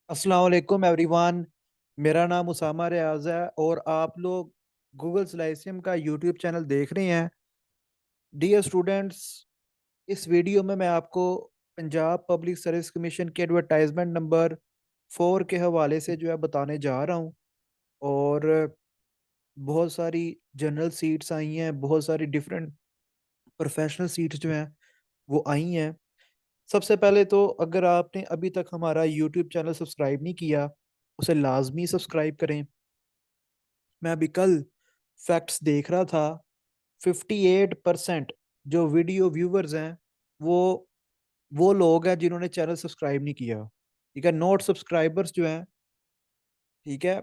अस्सलाम वालेकुम एवरीवन। मेरा नाम उसामा रियाज है और आप लोग गूगल स्लाइसियम का यूट्यूब चैनल देख रहे हैं। डियर स्टूडेंट्स, इस वीडियो में मैं आपको पंजाब पब्लिक सर्विस कमीशन के एडवर्टाइजमेंट नंबर 4 के हवाले से जो है बताने जा रहा हूँ। और बहुत सारी जनरल सीट्स आई हैं, बहुत सारी डिफरेंट प्रोफेशनल सीट्स जो हैं वो आई हैं। सबसे पहले तो अगर आपने अभी तक हमारा यूट्यूब चैनल सब्सक्राइब नहीं किया, उसे लाजमी सब्सक्राइब करें। मैं अभी कल फैक्ट्स देख रहा था। 58% जो वीडियो व्यूवर्स हैं वो वो लोग हैं जिन्होंने चैनल सब्सक्राइब नहीं किया। ठीक है, नोट सब्सक्राइबर्स जो हैं, ठीक है,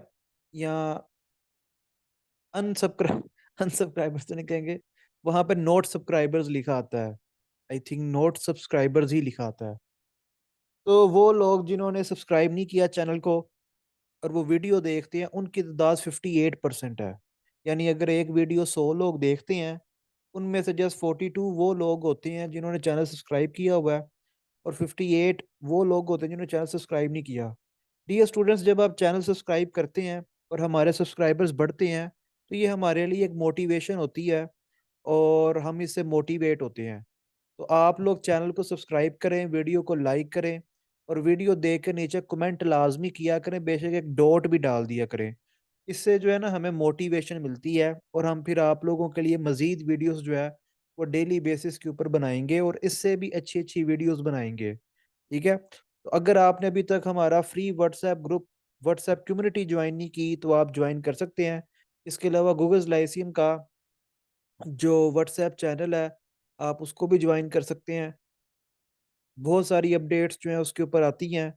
या अनसब्सक्राइब अनसब्सक्राइबर्स तो नहीं कहेंगे, वहां पे नोट सब्सक्राइबर्स लिखा आता है। आई थिंक नोट सब्सक्राइबर्स ही लिखा आता है। तो वो लोग जिन्होंने सब्सक्राइब नहीं किया चैनल को और वो वीडियो देखते हैं, उनकी तादाद 58% है। यानी अगर एक वीडियो 100 लोग देखते हैं, उनमें से जस्ट 42 वो लोग होते हैं जिन्होंने चैनल सब्सक्राइब किया हुआ है, और 58 वो लोग होते हैं जिन्होंने चैनल सब्सक्राइब नहीं किया। डियर स्टूडेंट्स, जब आप चैनल सब्सक्राइब करते हैं और हमारे सब्सक्राइबर्स बढ़ते हैं, तो ये हमारे लिए एक मोटिवेशन होती है और हम इससे मोटिवेट होते हैं। तो आप लोग चैनल को सब्सक्राइब करें, वीडियो को लाइक करें, और वीडियो देख के नीचे कमेंट लाजमी किया करें, बेशक एक डॉट भी डाल दिया करें। इससे जो है ना हमें मोटिवेशन मिलती है और हम फिर आप लोगों के लिए मजीद वीडियोस जो है वो डेली बेसिस के ऊपर बनाएंगे और इससे भी अच्छी अच्छी वीडियोस बनाएंगे। ठीक है, तो अगर आपने अभी तक हमारा free WhatsApp group, WhatsApp community join नहीं की, तो आप ज्वाइन कर सकते हैं। इसके अलावा गूगल लाइसियम का जो व्हाट्सएप चैनल है, आप उसको भी ज्वाइन कर सकते हैं। बहुत सारी अपडेट्स जो है उसके ऊपर आती हैं।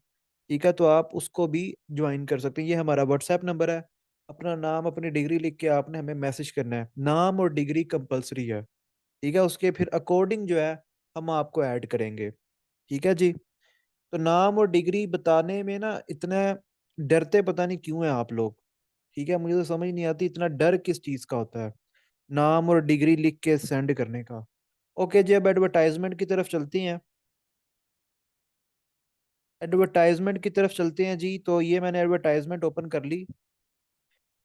ठीक है, तो आप उसको भी ज्वाइन कर सकते हैं। ये हमारा व्हाट्सएप नंबर है। अपना नाम, अपनी डिग्री लिख के आपने हमें मैसेज करना है। नाम और डिग्री कंपलसरी है। ठीक है, उसके फिर अकॉर्डिंग जो है हम आपको ऐड करेंगे। ठीक है जी। तो नाम और डिग्री बताने में ना इतने डरते पता नहीं क्यों है आप लोग। ठीक है, मुझे तो समझ नहीं आती इतना डर किस चीज़ का होता है नाम और डिग्री लिख के सेंड करने का। ओके जी, अब एडवर्टाइजमेंट की तरफ चलती हैं। एडवर्टाइजमेंट की तरफ चलते हैं जी। तो ये मैंने एडवर्टाइजमेंट ओपन कर ली।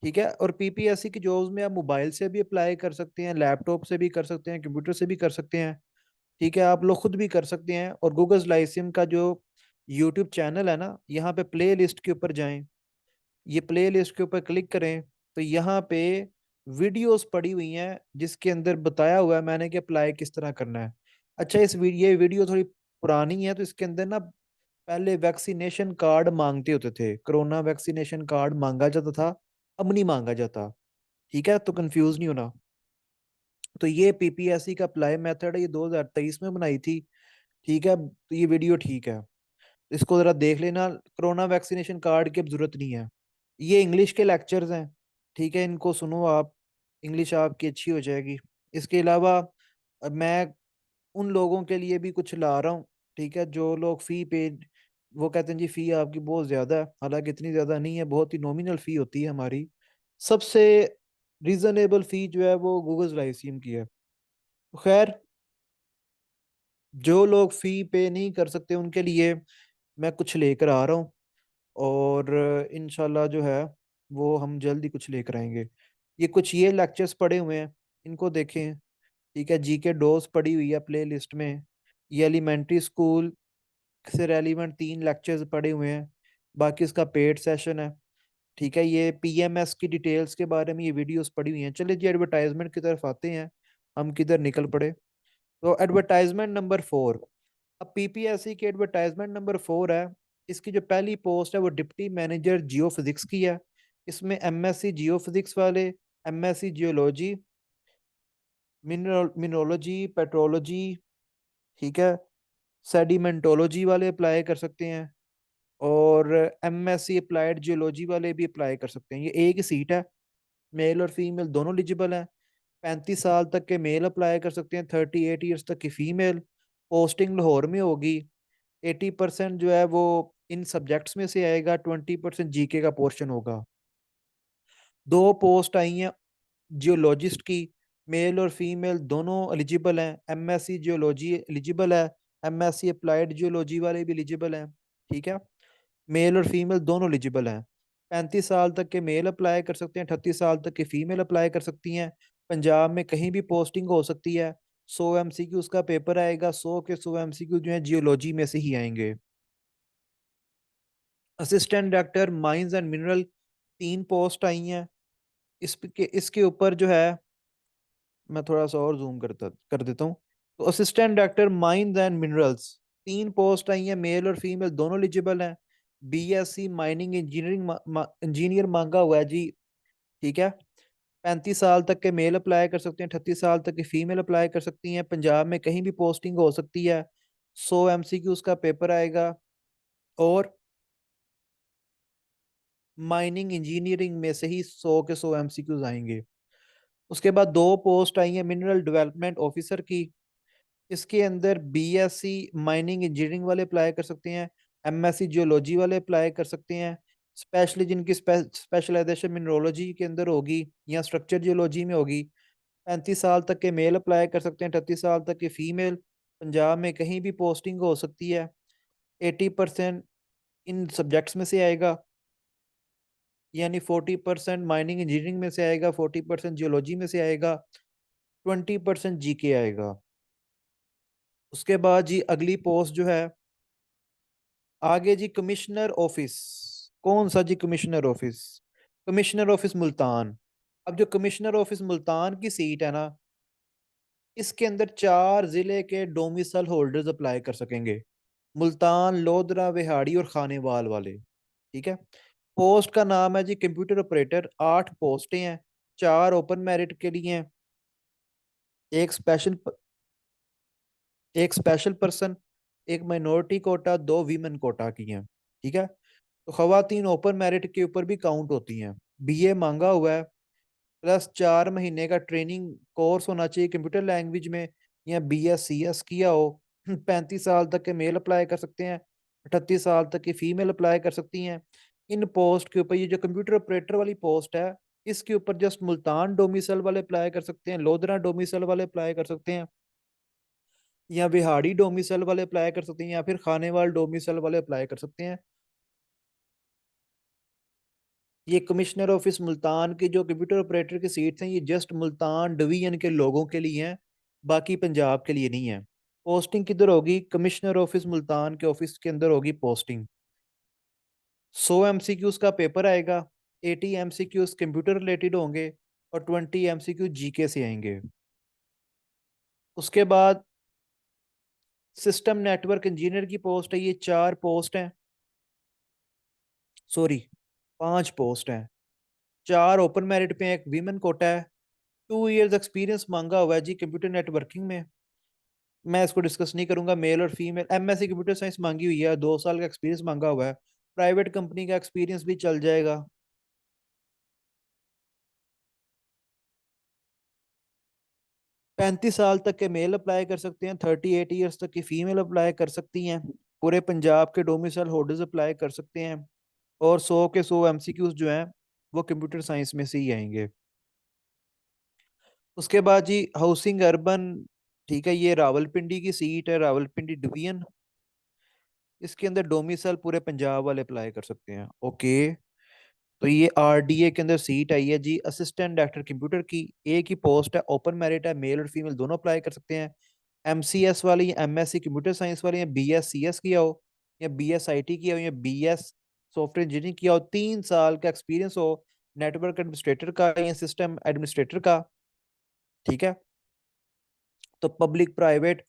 ठीक है, और पीपीएससी की जॉब्स में आप मोबाइल से भी अप्लाई कर सकते हैं, लैपटॉप से भी कर सकते हैं, कंप्यूटर से भी कर सकते हैं। ठीक है, आप लोग खुद भी कर सकते हैं। और गूगल लाइसिम का जो यूट्यूब चैनल है ना, यहाँ पे प्ले लिस्ट के ऊपर जाएं। ये प्ले लिस्ट के ऊपर क्लिक करें तो यहाँ पे वीडियोस पड़ी हुई हैं जिसके अंदर बताया हुआ है मैंने कि अप्लाई किस तरह करना है। अच्छा, ये वीडियो थोड़ी पुरानी है, तो इसके अंदर ना पहले वैक्सीनेशन कार्ड मांगते होते थे, कोरोना वैक्सीनेशन कार्ड मांगा जाता था, अब नहीं मांगा जाता। ठीक है, तो कंफ्यूज नहीं होना। तो ये पीपीएससी का अप्लाई मेथड है, ये 2023 में बनाई थी। ठीक है, तो ये वीडियो ठीक है, इसको जरा देख लेना। कोरोना वैक्सीनेशन कार्ड की अब जरूरत नहीं है। ये इंग्लिश के लेक्चर्स हैं। ठीक है, इनको सुनो आप, इंग्लिश आपकी अच्छी हो जाएगी। इसके अलावा अब मैं उन लोगों के लिए भी कुछ ला रहा हूँ। ठीक है, जो लोग फी पे, वो कहते हैं जी फी आपकी बहुत ज्यादा है, हालांकि इतनी ज्यादा नहीं है, बहुत ही नॉमिनल फी होती है हमारी। सबसे रीजनेबल फी जो है वो गूगल लाइसियम की है। तो खैर, जो लोग फी पे नहीं कर सकते उनके लिए मैं कुछ लेकर आ रहा हूँ। और इंशाल्लाह जो है वो हम जल्दी कुछ लेकर आएंगे। ये कुछ ये लेक्चर्स पड़े हुए हैं, इनको देखें। ठीक है, जीके डोज पड़ी हुई है प्ले लिस्ट में। ये एलिमेंट्री स्कूल से रेलिवेंट 3 लेक्चर्स पड़े हुए हैं, बाकी इसका पेड सेशन है। ठीक है, ये पीएमएस की डिटेल्स के बारे में ये वीडियोस पड़ी हुई हैं। चलिए जी, एडवर्टाइजमेंट की तरफ आते हैं। हम किधर निकल पड़े। तो एडवर्टाइजमेंट नंबर 4। अब पीपीएससी की एडवर्टाइजमेंट नंबर 4 है। इसकी जो पहली पोस्ट है वो डिप्टी मैनेजर जियो फिजिक्स की है। इसमें एमएससी जियो फिजिक्स वाले, एमएससी जियोलॉजी, मिनरोलॉजी, पेट्रोलॉजी, ठीक है, सेडिमेंटोलॉजी वाले अप्लाई कर सकते हैं। और एमएससी अप्लाइड जियोलॉजी वाले भी अप्लाई कर सकते हैं। ये एक ही सीट है, मेल और फीमेल दोनों एलिजिबल हैं। 35 साल तक के मेल अप्लाई कर सकते हैं, 38 ईयर्स तक की फीमेल। पोस्टिंग लाहौर में होगी। 80% जो है वो इन सब्जेक्ट्स में से आएगा, 20% जीके का पोर्शन होगा। 2 पोस्ट आई हैं जियोलॉजिस्ट की, मेल और फीमेल दोनों एलिजिबल हैं। एमएससी जियोलॉजी एलिजिबल है, एमएससी अप्लाइड जियोलॉजी वाले भी एलिजिबल हैं। ठीक है, मेल और फीमेल दोनों एलिजिबल हैं। 35 साल तक के मेल अप्लाई कर सकते हैं, 38 साल तक के फीमेल अप्लाई कर सकती हैं। पंजाब में कहीं भी पोस्टिंग हो सकती है। 100 MCQ उसका पेपर आएगा, 100 के 100 MCQ जो है जियोलॉजी में से ही आएंगे। Assistant director mines and mineral, 3 post आई हैं। इसके ऊपर जो है, मैं थोड़ा सा और जूम कर देता हूँ। तो assistant director mines and minerals, 3 post आई हैं, मेल और फीमेल दोनों एलिजिबल हैं। BSc माइनिंग इंजीनियरिंग इंजीनियर मांगा हुआ है जी। ठीक है। 35 साल तक के मेल अप्लाई कर सकते हैं, 38 साल तक की फीमेल अप्लाई कर सकती हैं। पंजाब में कहीं भी पोस्टिंग हो सकती है। 100 MCQ उसका पेपर आएगा। और माइनिंग इंजीनियरिंग में से ही 100 के 100 MCQs आएंगे। उसके बाद 2 पोस्ट आई हैं मिनरल डेवलपमेंट ऑफिसर की। इसके अंदर BSc माइनिंग इंजीनियरिंग वाले अप्लाई कर सकते हैं, MSc जियोलॉजी वाले अप्लाई कर सकते हैं, स्पेशली जिनकी स्पेशलाइजेशन मिनरोलॉजी के अंदर होगी या स्ट्रक्चर जियोलॉजी में होगी। 35 साल तक के मेल अप्लाई कर सकते हैं, 38 साल तक के फीमेल। पंजाब में कहीं भी पोस्टिंग हो सकती है। 80% इन सब्जेक्ट्स में से आएगा, यानी 40% माइनिंग इंजीनियरिंग में से आएगा, 40% जियोलॉजी में से आएगा, 20% GK आएगा। उसके बाद जी अगली पोस्ट जो है, आगे जी कमिश्नर ऑफिस। कौन सा जी commissioner office? Commissioner office Multan. अब जो कमिश्नर ऑफिस मुल्तान की सीट है ना, इसके अंदर 4 जिले के डोमिसल होल्डर्स अप्लाई कर सकेंगे। मुल्तान, लोधरा, विहाड़ी और खानेवाल वाले। ठीक है। पोस्ट का नाम है जी कंप्यूटर ऑपरेटर। 8 पोस्टें हैं। 4 ओपन मेरिट के लिए हैं। एक स्पेशल एक स्पेशल पर्सन, एक माइनॉरिटी कोटा, 2 वीमेन कोटा की हैं। ठीक है। तो खवातीन ओपन मेरिट के ऊपर भी काउंट होती हैं। BA मांगा हुआ है, प्लस 4 महीने का ट्रेनिंग कोर्स होना चाहिए कंप्यूटर लैंग्वेज में, या BScs किया हो। 35 साल तक के मेल अप्लाई कर सकते हैं, 38 साल तक की फीमेल अप्लाई कर सकती हैं। इन पोस्ट के ऊपर, ये जो कंप्यूटर ऑपरेटर वाली पोस्ट है, इसके ऊपर जस्ट मुल्तान डोमिसल वाले अप्लाई कर सकते हैं, लोधरा डोमिसल वाले अप्लाई कर सकते हैं, या विहाड़ी डोमिसल वाले अप्लाई कर सकते हैं, या फिर खानेवाल डोमिसल वाले अप्लाई कर सकते हैं। ये कमिश्नर ऑफिस मुल्तान की जो कंप्यूटर ऑपरेटर की सीट्स हैं, ये जस्ट मुल्तान डिवीजन के लोगों के लिए हैं, बाकी पंजाब के लिए नहीं है। पोस्टिंग किधर होगी? कमिश्नर ऑफिस मुल्तान के ऑफिस के अंदर होगी पोस्टिंग। 100 MCQs का पेपर आएगा। 80 MCQs कंप्यूटर रिलेटेड होंगे, और 20 MCQ GK से आएंगे। उसके बाद सिस्टम नेटवर्क इंजीनियर की पोस्ट है, ये 4 पोस्ट हैं। सॉरी, 5 पोस्ट हैं। 4 ओपन मेरिट पे, एक वीमेन कोटा है। 2 इयर्स एक्सपीरियंस मांगा हुआ है जी कंप्यूटर नेटवर्किंग में। मैं इसको डिस्कस नहीं करूंगा। मेल और फीमेल, MSc कंप्यूटर साइंस मांगी हुई है, 2 साल का एक्सपीरियंस मांगा हुआ है। प्राइवेट कंपनी का एक्सपीरियंस भी चल जाएगा। 35 साल तक के मेल अप्लाई कर सकते हैं, 38 ईयर्स तक की फीमेल अप्लाई कर सकती हैं। पूरे पंजाब के डोमिसाइल होल्डर्स अप्लाई कर सकते हैं। और 100 के 100 MCQs जो हैं, वो कंप्यूटर साइंस में से ही आएंगे। उसके बाद जी हाउसिंग अर्बन। ठीक है, ये रावलपिंडी की सीट है, रावलपिंडी डिवीजन। इसके अंदर डोमिसाइल पूरे पंजाब वाले अप्लाई कर सकते हैं। ओके। तो ये RDA के अंदर सीट आई है जी असिस्टेंट डायरेक्टर कंप्यूटर की। एक ही पोस्ट है, ओपन मेरिट है, मेल और फीमेल दोनों अप्लाई कर सकते हैं। MCS वाली, MSc कंप्यूटर साइंस वाली, या BScs किया हो, या BSIT किया हो, या BS सॉफ्टवेयर इंजीनियरिंग किया हो, 3 साल का एक्सपीरियंस हो नेटवर्क एडमिनिस्ट्रेटर का या सिस्टम एडमिनिस्ट्रेटर का। ठीक है। तो पब्लिक प्राइवेट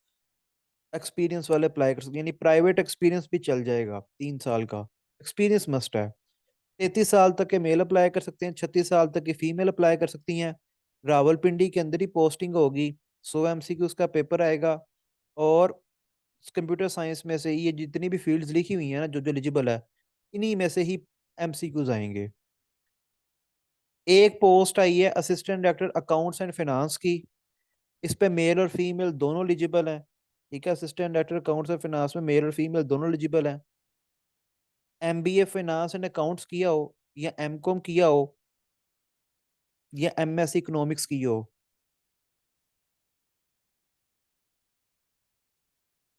एक्सपीरियंस वाले अप्लाई कर सकते हैं, यानी प्राइवेट एक्सपीरियंस भी चल जाएगा। 3 साल का एक्सपीरियंस मस्ट है। 33 साल तक के मेल अप्लाई कर सकते हैं, 36 साल तक की फीमेल अप्लाई कर सकती हैं। रावलपिंडी के अंदर ही पोस्टिंग होगी। 100 MCQ उसका पेपर आएगा। और कंप्यूटर साइंस में से ये जितनी भी फील्ड्स लिखी हुई हैं ना, जो जो एलिजिबल है, इन्हीं में से ही MCQs आएंगे। एक पोस्ट आई है assistant director accounts and finance की। इस पे मेल और फीमेल दोनों एलिजिबल हैं। ठीक है, assistant director accounts and finance में मेल और फीमेल दोनों एलिजिबल हैं। MBA फाइनेंस एंड अकाउंट्स किया हो, या MCOM किया हो, या MSc इकोनॉमिक्स की हो।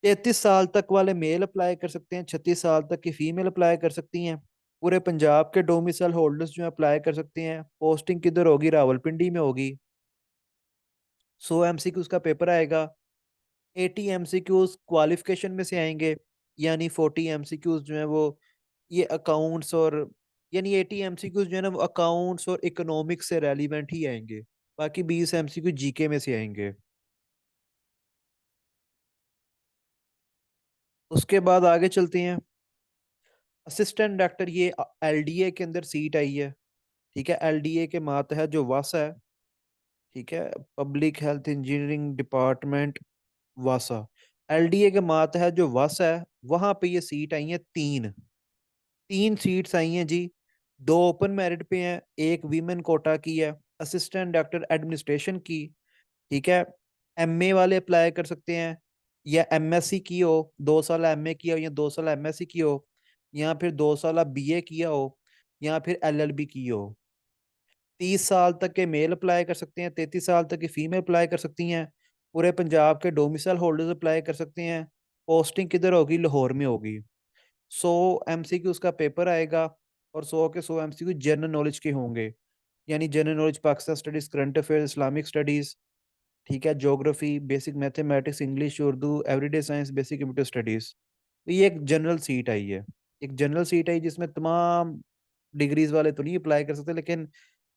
33 साल तक वाले मेल अप्लाई कर सकते हैं, 36 साल तक की फीमेल अप्लाई कर सकती हैं। पूरे पंजाब के डोमिसाइल होल्डर्स जो अप्लाई कर सकते हैं। पोस्टिंग किधर होगी? रावलपिंडी में होगी। 100 MCQs का पेपर आएगा। 80 MCQs क्वालिफिकेशन में से आएंगे, यानी 40 MCQs जो है वो ये अकाउंट्स और, यानी 80 MCQs जो है ना वो अकाउंट्स और इकोनॉमिक्स से रेलिवेंट ही आएंगे। बाकी 20 MCQ जीके में से आएंगे। उसके बाद आगे चलते हैं। असिस्टेंट डायरेक्टर, ये एलडीए के अंदर सीट आई है। ठीक है, एलडीए के मातहत जो वासा है, ठीक है, पब्लिक हेल्थ इंजीनियरिंग डिपार्टमेंट वासा, एलडीए के मातहत जो वासा है, वहां पे ये सीट आई है तीन। तीन सीट्स आई हैं जी। दो ओपन मेरिट पे हैं, एक वीमेन कोटा की है, असिस्टेंट डॉक्टर एडमिनिस्ट्रेशन की। ठीक है, एमए वाले अप्लाई कर सकते हैं, या एमएससी की हो, 2 साल एमए किया हो, या 2 साल एमएससी की हो, या फिर 2 साल बीए किया हो, या फिर एलएलबी की हो। 30 साल तक के मेल अप्लाई कर सकते हैं, 33 साल तक की फीमेल अप्लाई कर सकती हैं। पूरे पंजाब के डोमिसाइल होल्डर्स अप्लाई कर सकते हैं। पोस्टिंग किधर होगी? लाहौर में होगी। 100 MCQ उसका पेपर आएगा, और 100 के 100 MCQ जनरल नॉलेज के होंगे, यानी general knowledge, Pakistan studies, current affairs, Islamic studies, ठीक है, geography, basic mathematics, English, Urdu, everyday science, basic computer studies. तो ये एक जनरल सीट आई है। एक जनरल सीट आई जिसमें तमाम डिग्रीज वाले तो नहीं अप्लाई कर सकते, लेकिन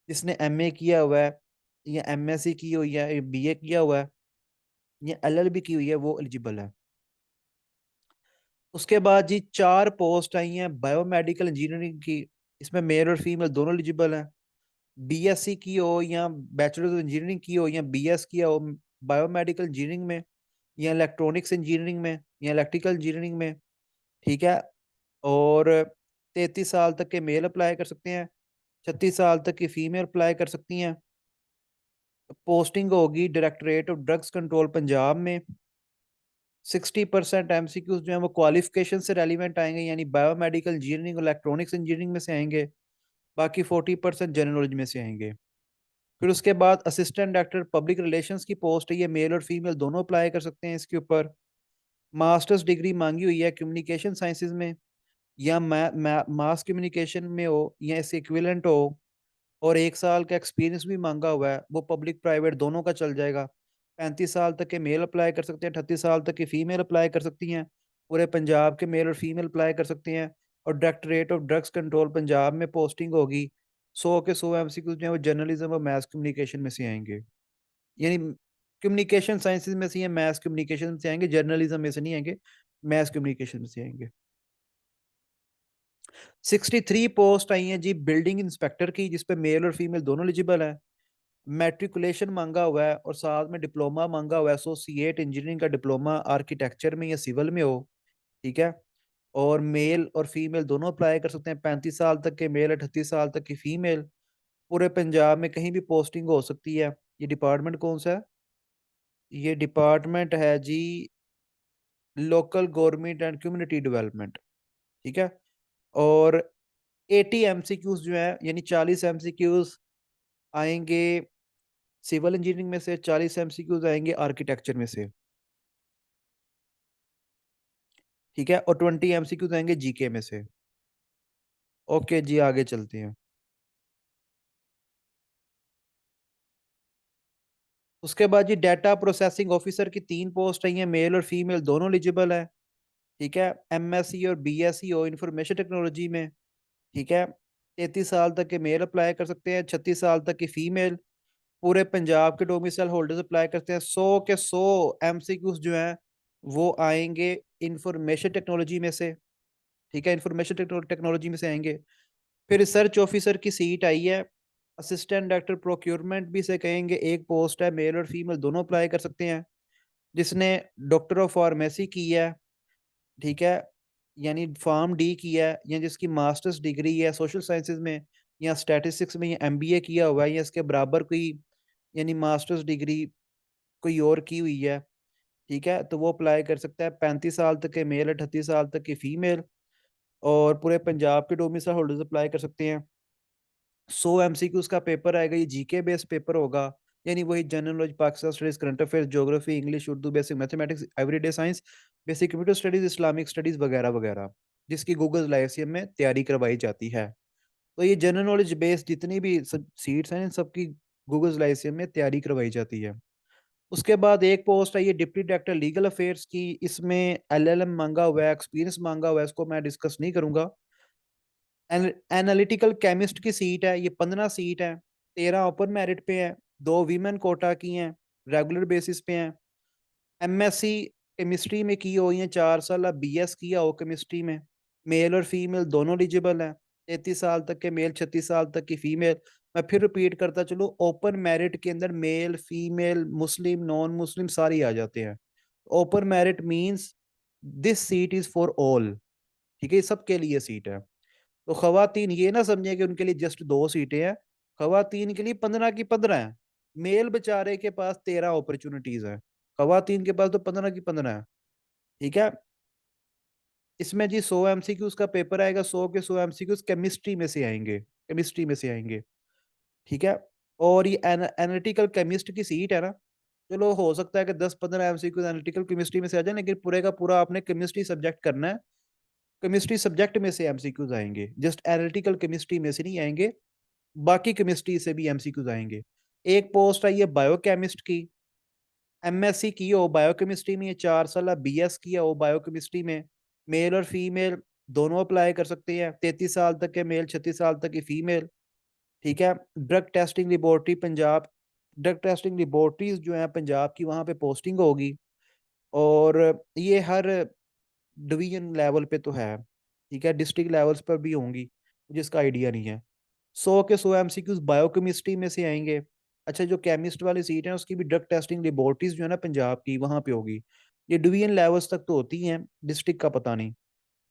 जिसने एमए किया हुआ है, या एमएससी की हुई है, या बीए किया हुआ है, या एलएलबी की हुई है, वो एलिजिबल है। उसके बाद जी 4 पोस्ट आई हैं बायोमेडिकल इंजीनियरिंग की। इसमें मेल और फीमेल दोनों एलिजिबल हैं। बीएससी की हो, या बैचलर ऑफ इंजीनियरिंग की हो, या बीएस किया हो बायोमेडिकल इंजीनियरिंग में, या इलेक्ट्रॉनिक्स इंजीनियरिंग में, या इलेक्ट्रिकल इंजीनियरिंग में। ठीक है, और 33 साल तक के मेल अप्लाई कर सकते हैं, 36 साल तक की फीमेल अप्लाई कर सकती हैं। पोस्टिंग होगी directorate of drugs control Punjab में। 60% MCQs जो है वो क्वालिफिकेशन से रेलिवेंट आएंगे, यानी बायोमेडिकल इंजीनियरिंग और इलेक्ट्रॉनिक्स इंजीनियरिंग में से आएंगे। बाकी 40% जनरल नॉलेज में से आएंगे। फिर उसके बाद असिस्टेंट डायरेक्टर पब्लिक रिलेशंस की पोस्ट है, ये मेल और फीमेल दोनों अप्लाई कर सकते हैं इसके ऊपर। मास्टर्स डिग्री मांगी हुई है कम्युनिकेशन साइंसेज में, या मास कम्युनिकेशन में हो, या इसके इक्विवेलेंट हो। और 1 साल का एक्सपीरियंस भी मांगा हुआ है, वो पब्लिक प्राइवेट दोनों का चल जाएगा। 35 साल तक के मेल अप्लाई कर सकते हैं, 38 साल तक की फीमेल अप्लाई कर सकती हैं। पूरे पंजाब के मेल और फीमेल अप्लाई कर सकते हैं। और directorate of drugs control Punjab में पोस्टिंग होगी। 100 के 100 MCQ जो है वो जर्नलिज्म और मैथ कम्युनिकेशन में से आएंगे, यानी कम्युनिकेशन साइंसेज में से या मैथ कम्युनिकेशन में से आएंगे, जर्नलिज्म में से नहीं आएंगे, मैथ कम्युनिकेशन में से आएंगे। 63 पोस्ट आई हैं जी बिल्डिंग इंस्पेक्टर की, जिसपे मेल और फीमेल दोनों एलिजिबल है। मैट्रिकुलेशन मांगा हुआ है, और साथ में डिप्लोमा मांगा हुआ है, एसोसिएट इंजीनियरिंग का डिप्लोमा आर्किटेक्चर में या सिविल में हो। ठीक है, और मेल और फीमेल दोनों अप्लाई कर सकते हैं। 35 साल तक के मेल, 38 साल तक की फीमेल। पूरे पंजाब में कहीं भी पोस्टिंग हो सकती है। ये डिपार्टमेंट कौन सा है? ये डिपार्टमेंट है जी local government and community development. ठीक है, और 80 MCQs जो है, यानी 40 MCQs आएंगे सिविल इंजीनियरिंग में से, 40 MCQs आएंगे आर्किटेक्चर में से। ठीक है, और 20 MCQs आएंगे जीके में से। ओके जी, आगे चलते हैं। उसके बाद जी डाटा प्रोसेसिंग ऑफिसर की 3 पोस्ट आई हैं, मेल और फीमेल दोनों एलिजिबल है। ठीक है, एमएससी और बीएससी हो इंफॉर्मेशन टेक्नोलॉजी में। ठीक है, 33 साल तक के मेल अप्लाई कर सकते हैं, 36 साल तक की फीमेल। पूरे पंजाब के डोमिसाइल होल्डर्स अप्लाई करते हैं। 100 के 100 MCQs जो हैं वो आएंगे इंफॉर्मेशन टेक्नोलॉजी में से। ठीक है, इंफॉर्मेशन टेक्नोलॉजी में से आएंगे। फिर रिसर्च ऑफिसर की सीट आई है। असिस्टेंट डायरेक्टर प्रोक्योरमेंट भी से कहेंगे, एक पोस्ट है, मेल और फीमेल दोनों अप्लाई कर सकते हैं। जिसने डॉक्टर ऑफ फार्मेसी की है, ठीक है, यानी फार्म डी किया है, या जिसकी मास्टर्स डिग्री है सोशल साइंसेज में, या स्टैटिस्टिक्स में, या एमबीए किया हुआ है, या इसके बराबर कोई, यानी मास्टर्स डिग्री कोई और की हुई है। ठीक है, तो वो अप्लाई कर सकता है। 35 साल तक के मेल, 38 साल तक की फीमेल। और पूरे पंजाब के डोमिसाइल होल्डर्स अप्लाई कर सकते हैं। 100 MCQs का पेपर आएगा, ये जीके बेस्ड पेपर होगा, यानी वही general knowledge, Pakistan studies, current affairs, geography, English, Urdu, basic mathematics, everyday science, basic computer studies, Islamic studies वगैरह वगैरह, जिसकी गूगल लाइसेंस में तैयारी करवाई जाती है। तो ये जनरल नॉलेज बेस्ड जितनी भी सब सीट्स हैं इन सबकी गूगल लाइसेंस में तैयारी करवाई जाती है। उसके बाद एक पोस्ट है ये डिप्टी डायरेक्टर लीगल अफेयर्स की, इसमें एलएलएम मांगा हुआ है, एक्सपीरियंस मांगा हुआ है, इसको मैं डिस्कस नहीं करूंगा। एनालिटिकल केमिस्ट की सीट है, ये 15 सीट है, 13 ओपन मेरिट पे है, 2 वीमेन कोटा की हैं, रेगुलर बेसिस पे हैं। एमएससी केमिस्ट्री में की हुई है, 4 साल बीएस किया हो केमिस्ट्री में, मेल और फीमेल दोनों एलिजिबल हैं। 33 साल तक के मेल, 36 साल तक की फीमेल। मैं फिर रिपीट करता चलूँ, ओपन मेरिट के अंदर मेल फीमेल मुस्लिम नॉन मुस्लिम सारे आ जाते हैं। Open merit means this seat is for all, ठीक है, सबके लिए सीट है। तो खवातीन ये ना समझे कि उनके लिए जस्ट 2 सीटें हैं, खवातीन के लिए 15 की 15 है। मेल बेचारे के पास 13 अपॉर्चुनिटीज है, खवातीन के पास तो 15 की 15 है। ठीक है। इसमें जी 100 MCQs का पेपर आएगा, 100 के 100 MCQs केमिस्ट्री में से आएंगे, केमिस्ट्री में से आएंगे। ठीक है। और ये एनालिटिकल केमिस्ट की सीट है ना, चलो हो सकता है कि 10-15 MCQs एनालिटिकल केमिस्ट्री में से आ जाए, लेकिन पूरे का पूरा आपने केमिस्ट्री सब्जेक्ट करना है। केमिस्ट्री सब्जेक्ट में से एमसीक्यूज आएंगे, जस्ट एनालिटिकल केमिस्ट्री में से नहीं आएंगे, बाकी केमिस्ट्री से भी एमसीक्यूज आएंगे। एक पोस्ट आई है बायोकेमिस्ट की, एमएससी की हो बायोकेमिस्ट्री में, 4 साल बीएस किया हो बायोकेमिस्ट्री में, मेल और फीमेल दोनों अप्लाई कर सकते हैं, 33 साल तक के मेल, 36 साल तक की फीमेल। ठीक है। Drug testing laboratory Punjab, drug testing laboratories जो है पंजाब की, वहां पे पोस्टिंग होगी। और ये हर डिवीजन लेवल पे तो है, ठीक है, डिस्ट्रिक्ट लेवल्स पर भी होंगी, मुझे इसका आइडिया नहीं है। 100 के 100 MCQs बायोकेमिस्ट्री में से आएंगे। अच्छा, जो केमिस्ट वाली सीट है उसकी भी ड्रग टेस्टिंग लेबोरेटरीज जो है ना पंजाब की, वहां पे होगी। ये डिवीजन लेवल्स तक तो होती हैं, डिस्ट्रिक्ट का पता नहीं।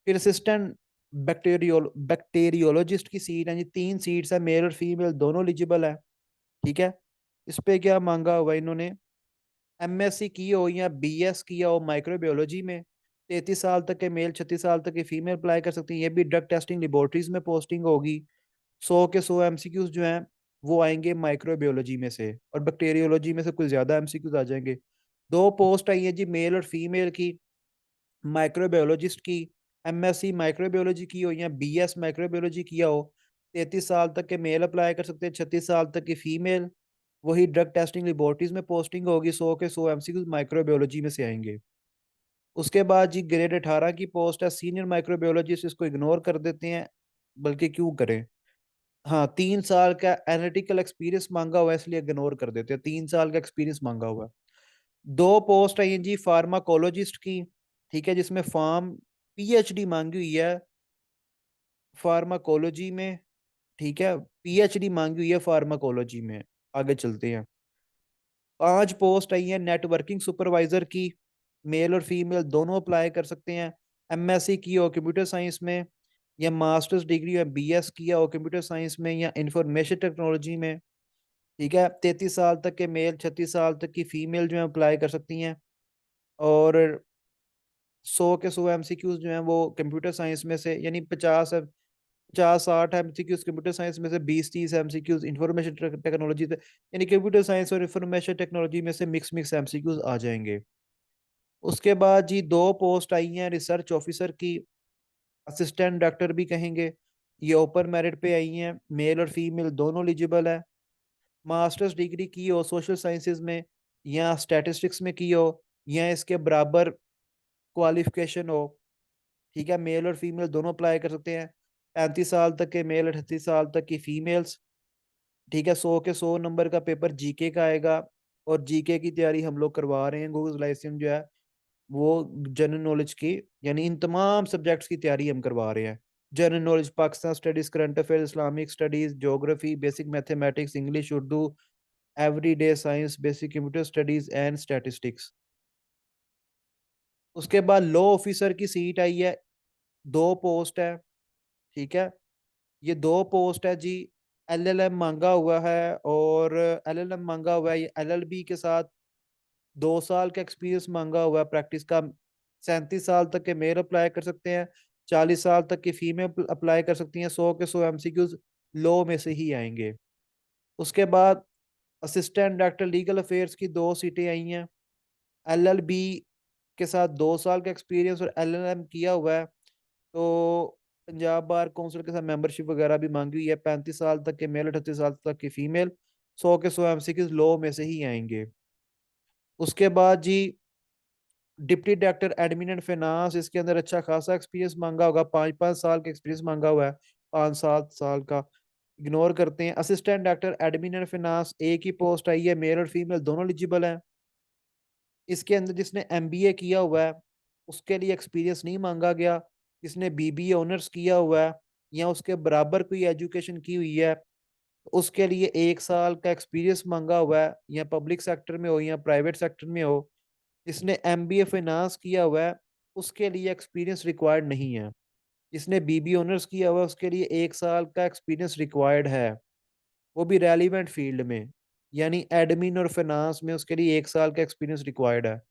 फिर असिस्टेंट बैक्टीरियोलॉजिस्ट की सीट है जी, 3 सीट्स है, मेल और फीमेल दोनों एलिजिबल है। ठीक है। इस पे क्या मांगा हुआ इन्होंने, एमएससी की हो या बीएस किया हो माइक्रोबायोलॉजी में, 33 साल तक के मेल, 36 साल तक की फीमेल अप्लाई कर सकती हैं। ये भी ड्रग टेस्टिंग लेबोरेटरीज में पोस्टिंग होगी। 100 के 100 MCQs जो हैं वो आएंगे माइक्रोबायोलॉजी में से, और बैक्टीरियोलॉजी में से कुछ ज्यादा एमसीक्यूज आ जाएंगे। 2 पोस्ट आई है जी मेल और फीमेल की, माइक्रोबायोलॉजिस्ट की, एमएससी माइक्रोबायोलॉजी की हो या बीएस माइक्रोबायोलॉजी किया हो, 33 साल तक के मेल अप्लाई कर सकते हैं, 36 साल तक की फीमेल। वही ड्रग टेस्टिंग लेबोरेटरीज में पोस्टिंग होगी, 100 के 100 MCQs माइक्रोबायोलॉजी में से आएंगे। उसके बाद जी ग्रेड 18 की पोस्ट है सीनियर माइक्रोबायोलॉजिस्ट, इसको इग्नोर कर देते हैं, बल्कि क्यों करें। हाँ, 3 साल का एनालिटिकल एक्सपीरियंस मांगा हुआ है, इसलिए इग्नोर कर देते हैं, 3 साल का एक्सपीरियंस मांगा हुआ है। 2 पोस्ट आई हैं जी फार्माकोलॉजिस्ट की, ठीक है, जिसमें पीएचडी मांगी हुई है फार्माकोलॉजी में। ठीक है, पीएचडी मांगी हुई है फार्माकोलॉजी में। आगे चलते हैं। 5 पोस्ट आई हैं नेटवर्किंग सुपरवाइजर की, मेल और फीमेल दोनों अप्लाई कर सकते हैं। एमएससी की हो कंप्यूटर साइंस में, या मास्टर्स डिग्री या बीएस किया हो कंप्यूटर साइंस में या इंफॉर्मेशन टेक्नोलॉजी में। ठीक है। 33 साल तक के मेल, 36 साल तक की फीमेल जो है अप्लाई कर सकती हैं। और 100 के 100 MCQs जो हैं वो कंप्यूटर साइंस में से, यानी 50-60 MCQs कंप्यूटर साइंस में से, 20-30 MCQs इंफॉर्मेशन टेक्नोलॉजी से, यानी कंप्यूटर साइंस और इंफॉर्मेशन टेक्नोलॉजी में से मिक्स मिक्स एमसीक्यूज आ जाएंगे। उसके बाद जी 2 पोस्ट आई हैं रिसर्च ऑफिसर की, असिस्टेंट डॉक्टर भी कहेंगे। ये ओपन मेरिट पे आई हैं, मेल और फीमेल दोनों एलिजिबल है। मास्टर्स डिग्री की हो सोशल साइंसेज में, या स्टैटिस्टिक्स में की हो, या इसके बराबर क्वालिफिकेशन हो। ठीक है, मेल और फीमेल दोनों अप्लाई कर सकते हैं। 35 साल तक के मेल, 38 साल तक की फीमेल्स। ठीक है। 100 के 100 नंबर का पेपर जीके का आएगा, और जीके की तैयारी हम लोग करवा रहे हैं, गूगल लाइसेंस जो है वो जनरल नॉलेज की, यानी इन तमाम सब्जेक्ट्स की तैयारी हम करवा रहे हैं। General knowledge, Pakistan studies, current affair, Islamic studies, geography, basic mathematics, English, Urdu, everyday science, basic computer studies and statistics. उसके बाद लॉ ऑफिसर की सीट आई है, 2 पोस्ट है। ठीक है। ये 2 पोस्ट है जी, एलएलएम मांगा हुआ है, और एलएलएम मांगा हुआ है, ये एलएलबी के साथ 2 साल का एक्सपीरियंस मांगा हुआ है प्रैक्टिस का। 37 साल तक के मेल अप्लाई कर सकते हैं, 40 साल तक की फीमेल अप्लाई कर सकती हैं। 100 के 100 MCQs लॉ में से ही आएंगे। उसके बाद असिस्टेंट डायरेक्टर लीगल अफेयर्स की 2 सीटें आई हैं, एलएलबी के साथ 2 साल का एक्सपीरियंस और एलएलएम किया हुआ है, तो पंजाब बार काउंसिल के साथ मेंबरशिप वगैरह भी मांगी हुई है। 35 साल तक के मेल, 38 साल तक की फीमेल, 100 के 100 एमसीक्यूज लॉ में से ही आएंगे। उसके बाद जी deputy director admin and finance, इसके अंदर अच्छा खासा एक्सपीरियंस मांगा होगा, 5 5 साल का एक्सपीरियंस मांगा हुआ है, 5 7 साल का। इग्नोर करते हैं। Assistant director admin and finance, एक ही पोस्ट आई है, मेल और फीमेल दोनों एलिजिबल हैं। इसके अंदर जिसने एमबीए किया हुआ है उसके लिए एक्सपीरियंस नहीं मांगा गया। जिसने बीबीए ऑनर्स किया हुआ है या उसके बराबर कोई एजुकेशन की हुई है उसके लिए 1 साल का एक्सपीरियंस मांगा हुआ है, या पब्लिक सेक्टर में हो या प्राइवेट सेक्टर में हो। जिसने एमबीए फाइनेंस किया हुआ है उसके लिए एक्सपीरियंस रिक्वायर्ड नहीं है। जिसने बीबी ऑनर्स किया हुआ है उसके लिए 1 साल का एक्सपीरियंस रिक्वायर्ड है, वो भी रेलिवेंट फील्ड में, यानी एडमिन और फाइनेंस में उसके लिए 1 साल का एक्सपीरियंस रिक्वायर्ड है।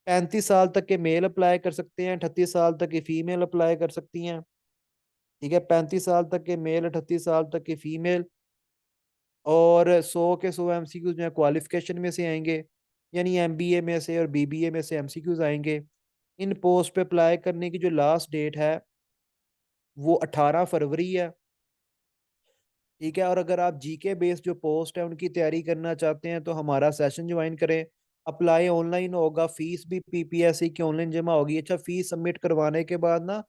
35 साल तक के मेल अप्लाई कर सकते हैं, 38 साल तक की फीमेल अप्लाई कर सकती हैं। ठीक है, 35 साल तक के मेल, 38 साल तक की फीमेल, और 100 के 100 एमसीक्यूज जो है क्वालिफिकेशन में से आएंगे, यानी एमबीए में से और बीबीए में से एमसीक्यूज आएंगे। इन पोस्ट पे अप्लाई करने की जो लास्ट डेट है वो 18 फरवरी है। ठीक है, और अगर आप जीके बेस्ड जो पोस्ट है उनकी तैयारी करना चाहते हैं तो हमारा सेशन ज्वाइन करें। अप्लाई ऑनलाइन होगा, फीस भी पीपीएससी की ऑनलाइन जमा होगी। अच्छा, फीस सबमिट करवाने के बाद ना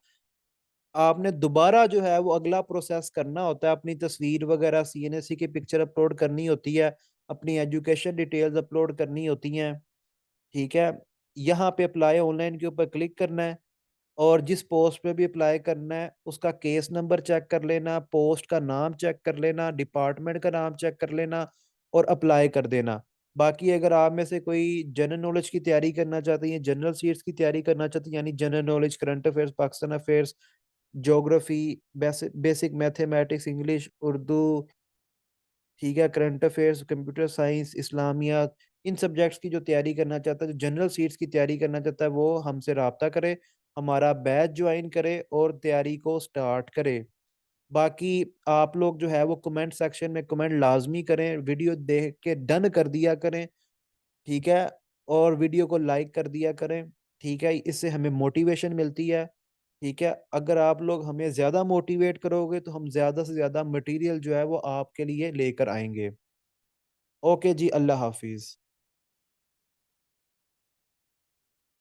आपने दोबारा जो है वो अगला प्रोसेस करना होता है, अपनी तस्वीर वगैरह सीएनएससी की पिक्चर अपलोड करनी होती है, अपनी एजुकेशन डिटेल्स अपलोड करनी होती हैं। ठीक है, यहाँ पे अप्लाई ऑनलाइन के ऊपर क्लिक करना है, और जिस पोस्ट पे भी अप्लाई करना है उसका केस नंबर चेक कर लेना, पोस्ट का नाम चेक कर लेना, डिपार्टमेंट का नाम चेक कर लेना, और अप्लाई कर देना। बाकी अगर आप में से कोई जनरल नॉलेज की तैयारी करना चाहते हैं, जनरल सीट्स की तैयारी करना चाहते हैं, यानी general knowledge, current affairs, Pakistan affairs, geography, basic basic mathematics, English, Urdu, ठीक है, करंट अफेयर्स, कंप्यूटर साइंस, इस्लामियात, इन सब्जेक्ट्स की जो तैयारी करना चाहता है, जो जनरल सीट्स की तैयारी करना चाहता है, वो हमसे रब्ता करे, हमारा बैच ज्वाइन करे और तैयारी को स्टार्ट करे। बाकी आप लोग जो है वो कमेंट सेक्शन में कमेंट लाजमी करें, वीडियो देख के डन कर दिया करें। ठीक है, और वीडियो को लाइक कर दिया करें। ठीक है, इससे हमें मोटिवेशन मिलती है। ठीक है, अगर आप लोग हमें ज़्यादा मोटिवेट करोगे तो हम ज़्यादा से ज़्यादा मटेरियल जो है वो आपके लिए लेकर आएंगे। ओके जी, अल्लाह हाफिज़।